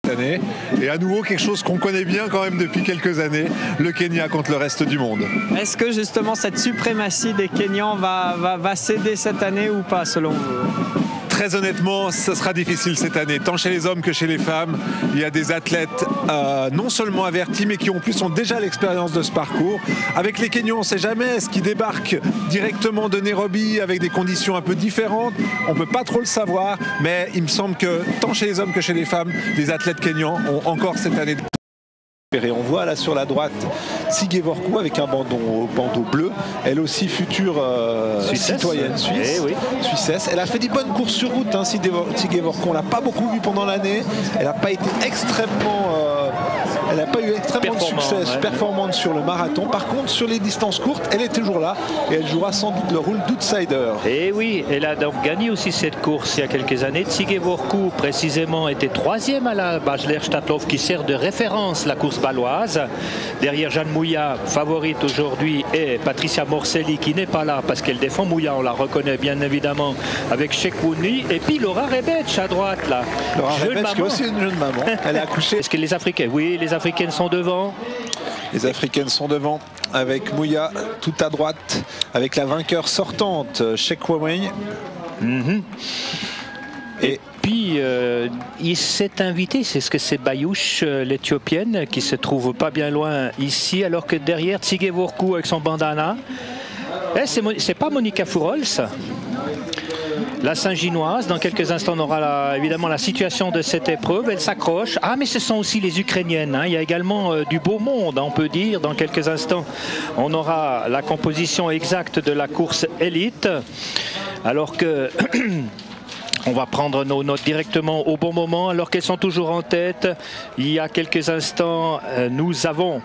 année. Et à nouveau quelque chose qu'on connaît bien quand même depuis quelques années, le Kenya contre le reste du monde. Est-ce que justement cette suprématie des Kenyans va céder cette année ou pas selon vous? Très honnêtement, ce sera difficile cette année, tant chez les hommes que chez les femmes. Il y a des athlètes non seulement avertis, mais qui en plus ont déjà l'expérience de ce parcours. Avec les Kenyans, on ne sait jamais, est-ce qu'ils débarquent directement de Nairobi avec des conditions un peu différentes? On ne peut pas trop le savoir, mais il me semble que tant chez les hommes que chez les femmes, les athlètes kenyans ont encore cette année. Et on voit là sur la droite Tsigevorkou avec un bandeau bleu, elle aussi future citoyenne suisse, suissesse. Elle a fait des bonnes courses sur route, Tsigevorkou. On l'a pas beaucoup vu pendant l'année, elle n'a pas été extrêmement elle n'a pas eu extrêmement de succès performante sur le marathon. Par contre, sur les distances courtes, elle est toujours là et elle jouera sans doute le rôle d'outsider. Et oui, elle a donc gagné aussi cette course il y a quelques années. Tsigevorkou, précisément, était 3e à la Bachelor Stadtlauf qui sert de référence la course baloise. Derrière Jeanne Mouillat, favorite aujourd'hui, et Patricia Morcelli qui n'est pas là parce qu'elle défend Mouillat, on la reconnaît bien évidemment avec Chekwouni. Et puis Laura Rebetch à droite là. Laura Rebetch qui est aussi une jeune maman. Elle a accouché. Est-ce que les Africains, oui, les Africaines sont devant. Les Africaines sont devant avec Mouillat tout à droite, avec la vainqueur sortante, Chekwouni. Et puis il s'est invité, c'est ce que c'est Bayouche, l'Éthiopienne, qui se trouve pas bien loin ici, alors que derrière Tsigevorkou avec son bandana. C'est pas Monica Fourols, la Saint-Ginoise. Dans quelques instants, on aura évidemment la situation de cette épreuve. Elle s'accroche. Ah, mais ce sont aussi les Ukrainiennes. Il y a également du beau monde, on peut dire. Dans quelques instants, on aura la composition exacte de la course élite. Alors que... On va prendre nos notes directement au bon moment alors qu'elles sont toujours en tête. Il y a quelques instants, nous avons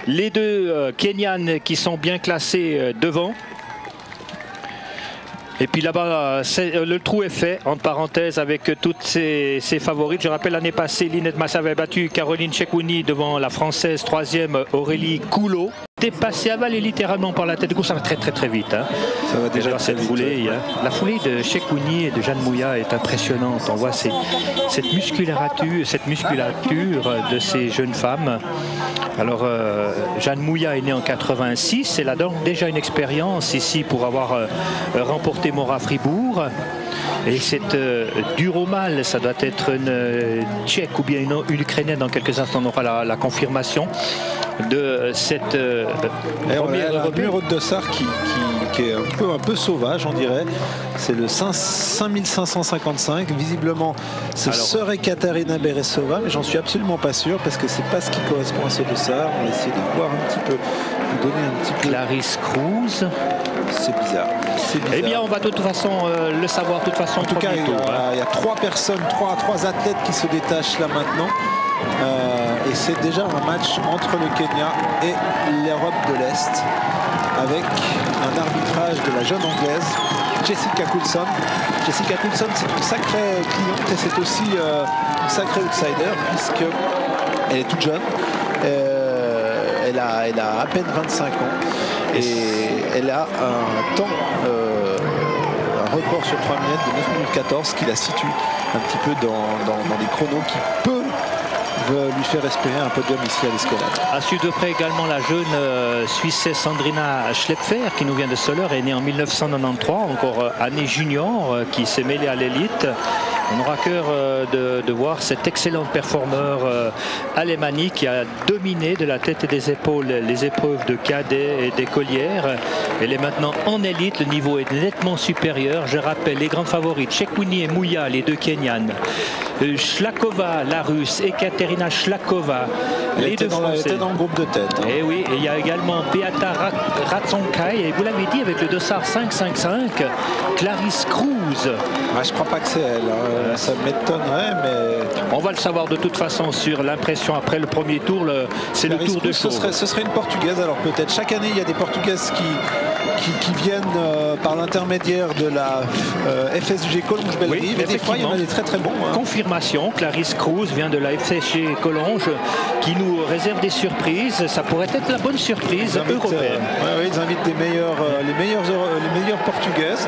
les deux Kenyanes qui sont bien classés devant. Et puis là-bas, le trou est fait, entre parenthèses, avec toutes ses favorites. Je rappelle, l'année passée, Linette Massa avait battu Caroline Chekwouni devant la Française 3e Aurélie Coulot. Dépassé, avalé littéralement par la tête de course, ça va très vite. Ça va déjà très cette vite. Foulée, la foulée de Chekwouni et de Jeanne Mouillat est impressionnante. On voit cette musculature de ces jeunes femmes. Alors, Jeanne Mouillat est née en 86. Elle a donc déjà une expérience ici pour avoir remporté Mora Fribourg. Et cette Duromal, ça doit être une Tchèque ou bien une Ukrainienne. Dans quelques instants, on aura la confirmation de cette première numéro de dossard qui est un peu sauvage, on dirait. C'est le 5555. Visiblement, ce serait Katarina Beresova, mais j'en suis absolument pas sûr parce que c'est pas ce qui correspond à ce dossard. On va essayer de voir un petit peu, de donner un petit peu. Clarisse Cruz. C'est bizarre. Eh bien, on va de toute façon le savoir. De toute façon, en tout cas, il y a 3 personnes, 3 athlètes qui se détachent là maintenant. Et c'est déjà un match entre le Kenya et l'Europe de l'Est avec un arbitrage de la jeune anglaise Jessica Coulson. Jessica Coulson, c'est une sacrée cliente et c'est aussi une sacrée outsider puisqu'elle est toute jeune. Elle a à peine 25 ans et elle a un temps, un record sur 3 minutes de 9 minutes 14 qui la situe un petit peu dans des chronos qui peut lui faire espérer un podium ici à l'Escalade. À suivre de près également la jeune Suissesse Sandrina Schlepfer qui nous vient de Soler, est née en 1993, encore année junior, qui s'est mêlée à l'élite. On aura cœur de voir cet excellent performeur alémanique qui a dominé de la tête et des épaules les épreuves de cadet et d'écolière. Elle est maintenant en élite, le niveau est nettement supérieur. Je rappelle les grandes favorites, Chekwouni et Mouillat, les deux Kenyanes. Shlakova, la russe, et Katerina Shlakova, les deux Français. Elle était dans le groupe de tête. Et oui, et il y a également Beata Ratsonkai, et vous l'avez dit avec le dossard 555, Clarisse Cruz. Je crois pas que c'est elle. Ça m'étonnerait, mais... On va le savoir de toute façon sur l'impression après le premier tour. C'est le tour de show. Ce serait une Portugaise, alors peut-être. Chaque année, il y a des Portugaises qui viennent par l'intermédiaire de la FSG Collonges-Bellerive. Oui, et des fois, il y en a des très très bons. Confirmation, Clarisse Cruz vient de la FSG Collonges qui nous réserve des surprises. Ça pourrait être la bonne surprise européenne. Ils invitent les meilleures portugaises.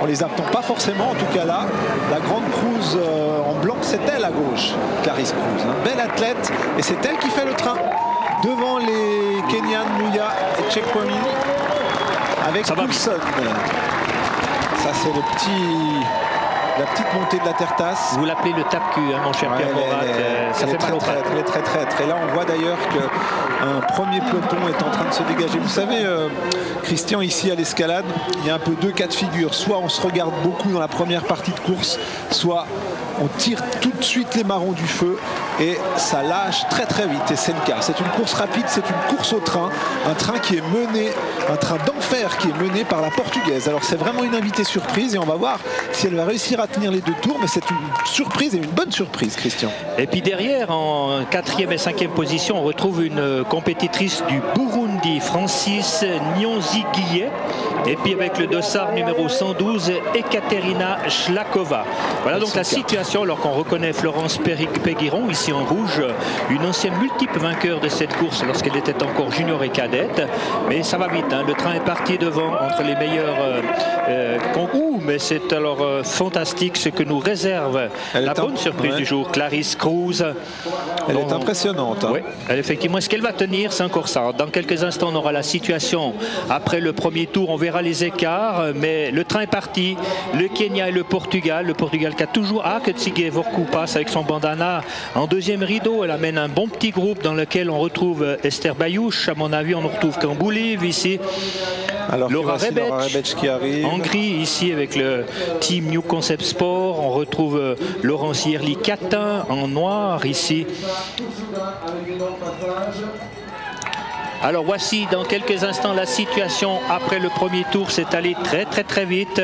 On les attend pas forcément, en tout cas là. La grande Cruz en blanc, c'est elle à gauche, Clarisse Cruz. Belle athlète, et c'est elle qui fait le train devant les Kenyan Mouya et Chekwami avec Coulson. Ça, c'est la petite montée de la terre-tasse. Vous l'appelez le tape-cul, mon cher Pierre Morat. Ça fait mal au pattes. Elle est très traître. Et là, on voit d'ailleurs qu'un premier peloton est en train de se dégager. Vous savez, Christian, ici à l'escalade, il y a un peu deux cas de figure. Soit on se regarde beaucoup dans la première partie de course, soit on tire tout de suite les marrons du feu et ça lâche très très vite. Et c'est le cas. C'est une course rapide, c'est une course au train. Un train qui est mené, un train d'enfer qui est mené par la portugaise. Alors c'est vraiment une invitée surprise et on va voir si elle va réussir à tenir les deux tours. Mais c'est une surprise et une bonne surprise, Christian. Et puis derrière, en 4e et 5e position, on retrouve une compétitrice du Burundi, Francis Nyonzi-Guillet. Et puis avec le dossard numéro 112, Ekaterina Shlakova. Voilà donc la situation, alors qu'on reconnaît Florence Péguiron, ici en rouge, une ancienne multiple vainqueur de cette course lorsqu'elle était encore junior et cadette. Mais ça va vite, le train est parti devant entre les meilleurs concours. Mais c'est alors fantastique ce que nous réserve la bonne surprise du jour, Clarisse Cruz. Elle est impressionnante. Oui, effectivement. Est-ce qu'elle va tenir? C'est encore ça. Dans quelques instants, on aura la situation après le premier tour. On verra les écarts, mais le train est parti. Le Kenya et le Portugal. Le Portugal qui a toujours que Tsige Vorkou passe avec son bandana en deuxième rideau. Elle amène un bon petit groupe dans lequel on retrouve Esther Bayouch. À mon avis, on retrouve Kambouliv ici. Alors Laura Rebec qui arrive. En gris ici avec le team New Concept Sport. On retrouve Laurence Yerli Catin en noir ici. Alors voici dans quelques instants la situation après le premier tour. C'est allé très très très vite.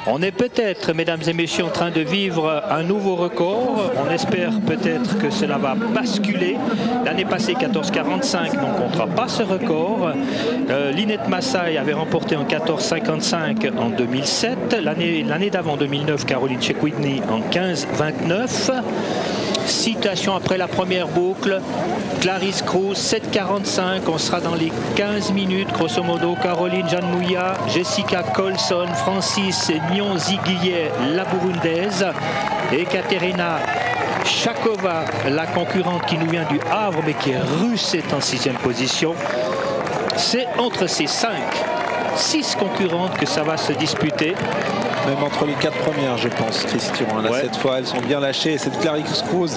On est peut-être, mesdames et messieurs, en train de vivre un nouveau record. On espère peut-être que cela va basculer. L'année passée 14,45, donc on ne comptera pas ce record. Linette Massaï avait remporté en 14,55 en 2007. L'année d'avant, 2009, Caroline Chekwidny en 15,29. Citation après la première boucle. Clarisse Cruz, 7,45. On sera dans les 15 minutes, grosso modo. Caroline Jeanne Mouya, Jessica Colson, Francis Nyonzi-Guillet, la burundaise. Et Katerina Shlakova, la concurrente qui nous vient du Havre, mais qui est russe, est en 6e position. C'est entre ces 6 concurrentes que ça va se disputer. Même entre les 4 premières, je pense, Christian. Là, cette fois, elles sont bien lâchées. Et cette Clarisse Cruz,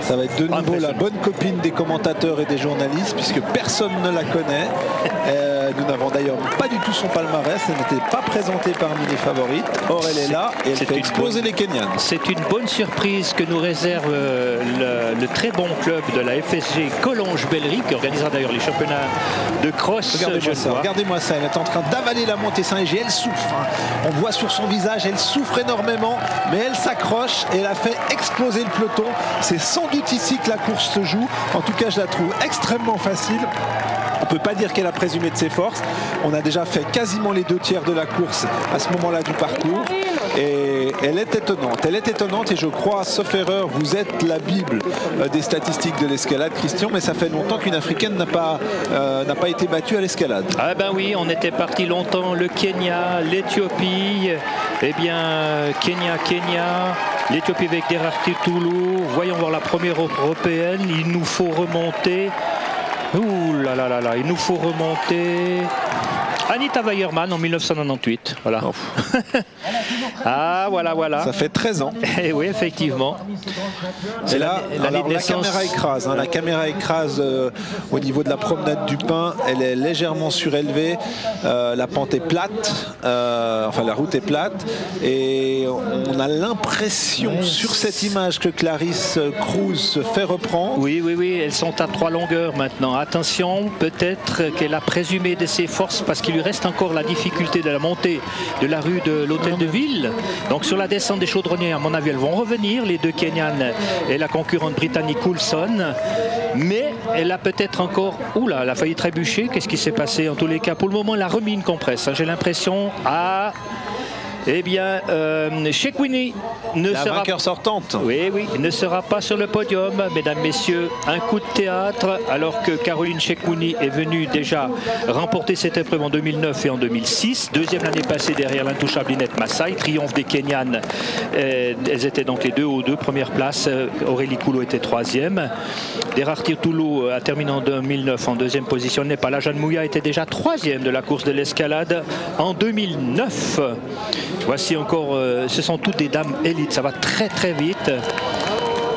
ça va être de nouveau la bonne copine des commentateurs et des journalistes, puisque personne ne la connaît. Nous n'avons d'ailleurs pas du tout son palmarès. Elle n'était pas présentée parmi les favorites. Or, elle est là et elle fait exploser les Kenyans. C'est une bonne surprise que nous réserve le très bon club de la FSG Collonges-Bellerive, qui organisera d'ailleurs les championnats de cross. Regardez-moi ça. Elle est en train d'avaler la montée Saint-Léger. Elle souffre. On voit sur son visage, elle souffre énormément, mais elle s'accroche et elle a fait exploser le peloton. C'est sans doute ici que la course se joue. En tout cas, je la trouve extrêmement facile. On ne peut pas dire qu'elle a présumé de ses forces. On a déjà fait quasiment les 2/3 de la course à ce moment-là du parcours. Et elle est étonnante. Elle est étonnante et je crois, sauf erreur, vous êtes la Bible des statistiques de l'escalade, Christian, mais ça fait longtemps qu'une Africaine n'a pas été battue à l'escalade. Ah ben oui, on était parti longtemps. Le Kenya, l'Éthiopie, eh bien Kenya, l'Éthiopie avec Derarti Toulou. Voyons voir la première européenne. Il nous faut remonter. Ouh là là là là, il nous faut remonter. Anita Weiermann en 1998. Voilà. Oh. Ah voilà. Ça fait 13 ans. Et oui, effectivement. Et là, la caméra écrase. La caméra écrase au niveau de la promenade du Pin. Elle est légèrement surélevée. La pente est plate. Enfin, la route est plate. Et on a l'impression sur cette image que Clarisse Cruz se fait reprendre. Oui. Elles sont à 3 longueurs maintenant. Attention, peut-être qu'elle a présumé de ses forces parce qu'il lui reste encore la difficulté de la montée de la rue de l'Hôtel de Ville. Donc sur la descente des Chaudronniers, à mon avis, elles vont revenir, les deux Kenyanes et la concurrente britannique Coulson. Mais elle a peut-être encore... Oula, elle a failli trébucher. Qu'est-ce qui s'est passé? En tous les cas, pour le moment, elle a remis une compresse. J'ai l'impression... Eh bien, Shekwini ne sera vainqueur sortante. Oui, ne sera pas sur le podium. Mesdames, messieurs, un coup de théâtre alors que Caroline Shekwini est venue déjà remporter cette épreuve en 2009 et en 2006. Deuxième l'année passée derrière l'intouchable Linette Massai. Triomphe des Kenyanes. Elles étaient donc les deux aux deux premières places. Aurélie Coulot était troisième. Derartir Toulou a terminé en 2009 en deuxième position. N'est pas là. Jeanne Mouya était déjà troisième de la course de l'escalade en 2009. Voici encore, ce sont toutes des dames élites, ça va très très vite,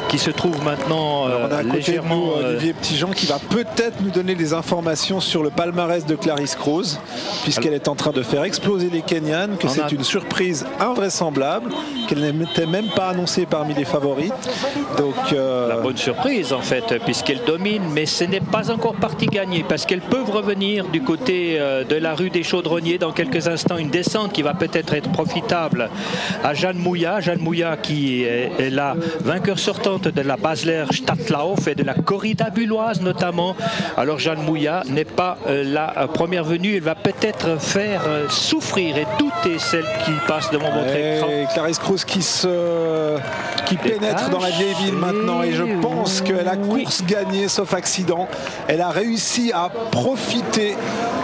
qui se trouvent maintenant on a à côté légèrement... de nous, Olivier Petitjean qui va peut-être nous donner des informations sur le palmarès de Clarisse Krause, puisqu'elle est en train de faire exploser les Kenyanes, que c'est une surprise invraisemblable, qu'elle n'était même pas annoncée parmi les favorites. Donc, La bonne surprise en fait, puisqu'elle domine, mais ce n'est pas encore partie gagnée, parce qu'elles peuvent revenir du côté de la rue des Chaudronniers dans quelques instants. Une descente qui va peut-être être profitable à Jeanne Mouya. Jeanne Mouya qui est la vainqueur sortante de la Basler Stadtlauf et de la corrida bulloise notamment. Alors Jeanne Mouya n'est pas la première venue, elle va peut-être faire souffrir et douter celle qui passe devant votre écran. Clarisse Krause qui pénètre dans la vieille ville maintenant, et je pense qu'elle a course gagnée sauf accident. Elle a réussi à profiter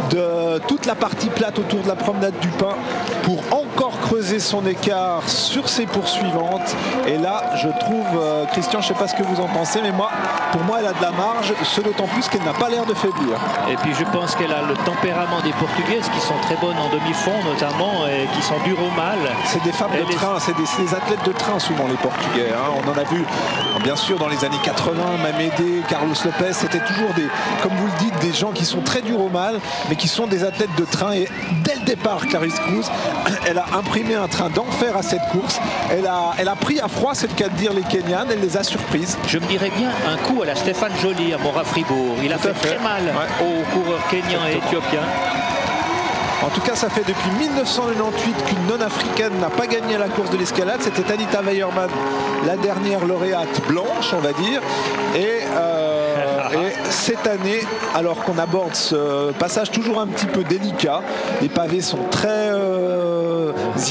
de toute la partie plate autour de la promenade du Pin pour encore creuser son écart sur ses poursuivantes. Et là, je trouve, Christian, je ne sais pas ce que vous en pensez, mais pour moi, elle a de la marge, ce d'autant plus qu'elle n'a pas l'air de faiblir. Et puis je pense qu'elle a le tempérament des Portugaises qui sont très bonnes en demi-fond notamment, et qui sont dures au mal. C'est des femmes de train, c'est des athlètes de train souvent les Portugais. Hein. On en a vu, bien sûr, dans les années 80, Mamédé, Carlos Lopez, c'était toujours des, comme vous le dites, des gens qui sont très durs au mal, mais qui sont des athlètes de train. Et dès le départ, Clarisse Krause, elle a imprimé un train d'enfer à cette course. Elle a pris à froid, c'est le cas de dire, les Kenyanes. Elle les a surprises. Je me dirais bien un coup à la Stéphane Joly à Mora-Fribourg. Il a fait très mal aux coureurs kenyans et éthiopiens. En tout cas, ça fait depuis 1998 qu'une non-africaine n'a pas gagné la course de l'escalade. C'était Anita Weyermann, la dernière lauréate blanche, on va dire. Et cette année, alors qu'on aborde ce passage toujours un petit peu délicat, les pavés sont très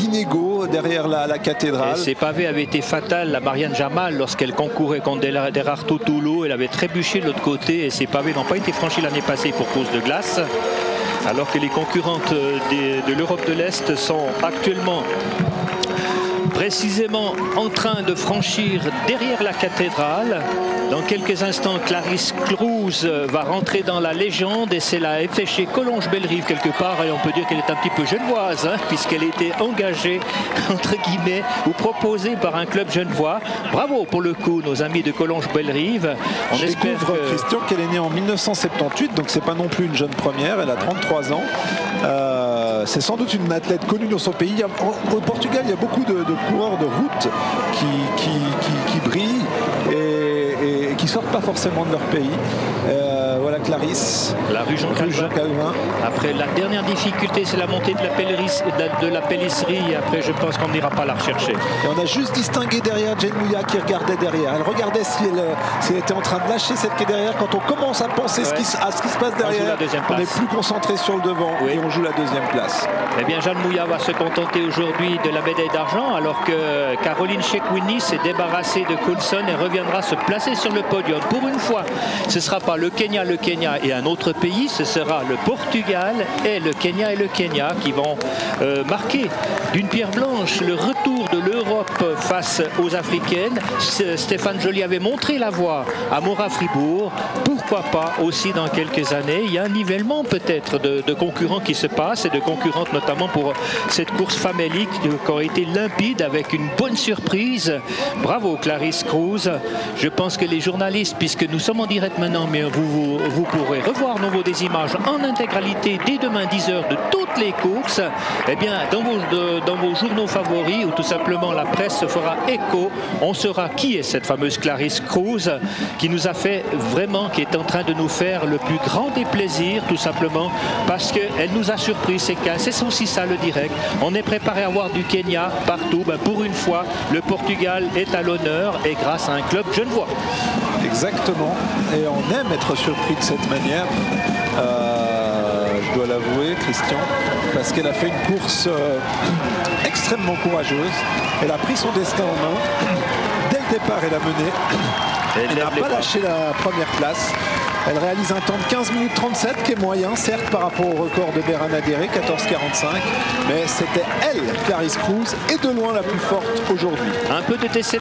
inégaux derrière la cathédrale. Et ces pavés avaient été fatals à Marianne Jamal lorsqu'elle concourait contre Derarto Toulou. Elle avait trébuché de l'autre côté et ces pavés n'ont pas été franchis l'année passée pour cause de glace. Alors que les concurrentes de l'Europe de l'Est sont actuellement précisément en train de franchir derrière la cathédrale. Dans quelques instants, Clarisse Krause va rentrer dans la légende et c'est la FFC Collonges-Bellerive quelque part. Et on peut dire qu'elle est un petit peu genevoise, hein, puisqu'elle a été engagée, entre guillemets, ou proposée par un club genevois. Bravo pour le coup, nos amis de Collonges-Bellerive. On découvre, Christian, qu'elle est née en 1978, donc c'est pas non plus une jeune première. Elle a 33 ans. C'est sans doute une athlète connue dans son pays. Au Portugal, il y a beaucoup de coureurs de route qui brillent et qui sortent pas forcément de leur pays. Voilà Clarisse. La rue Jean Calvin. Après, la dernière difficulté, c'est la montée de la Pélisserie. Après, je pense qu'on n'ira pas la rechercher. Et on a juste distingué derrière Jeanne Mouya qui regardait derrière. Elle regardait si elle était en train de lâcher celle qui est derrière. Quand on commence à penser à ce qui se passe derrière, on est plus concentré sur le devant et on joue la deuxième place. Eh bien, Jeanne Mouya va se contenter aujourd'hui de la médaille d'argent, alors que Caroline Shekwini s'est débarrassée de Coulson et reviendra se placer sur le podium. Pour une fois, ce ne sera pas le Kenya et un autre pays, ce sera le Portugal et le Kenya qui vont marquer d'une pierre blanche le retour de l'Europe face aux Africaines. Stéphane Joly avait montré la voie à Mora-Fribourg. Pourquoi pas aussi dans quelques années? Il y a un nivellement peut-être de concurrents qui se passe et de concurrentes notamment pour cette course famélique qui aurait été limpide avec une bonne surprise. Bravo Clarisse Krause. Je pense que les journalistes, puisque nous sommes en direct maintenant, mais vous vous pourrez revoir des images en intégralité dès demain 10h de toutes les courses. Eh bien, dans vos journaux favoris, ou tout simplement la presse fera écho, on saura qui est cette fameuse Clarisse Cruz qui nous a fait vraiment, qui est en train de nous faire le plus grand des plaisirs, tout simplement parce qu'elle nous a surpris. C'est aussi ça le direct. On est préparé à voir du Kenya partout. Ben, pour une fois, le Portugal est à l'honneur et grâce à un club genevois. Exactement. Et on aime être surpris de cette manière. Je dois l'avouer, Christian, parce qu'elle a fait une course extrêmement courageuse. Elle a pris son destin en main. Dès le départ, elle a mené. Elle n'a pas lâché la première place. Elle réalise un temps de 15 minutes 37 qui est moyen, certes par rapport au record de Berana Deré, 14,45. Mais c'était elle, Clarisse Cruz, et de loin la plus forte aujourd'hui. Un peu de déception.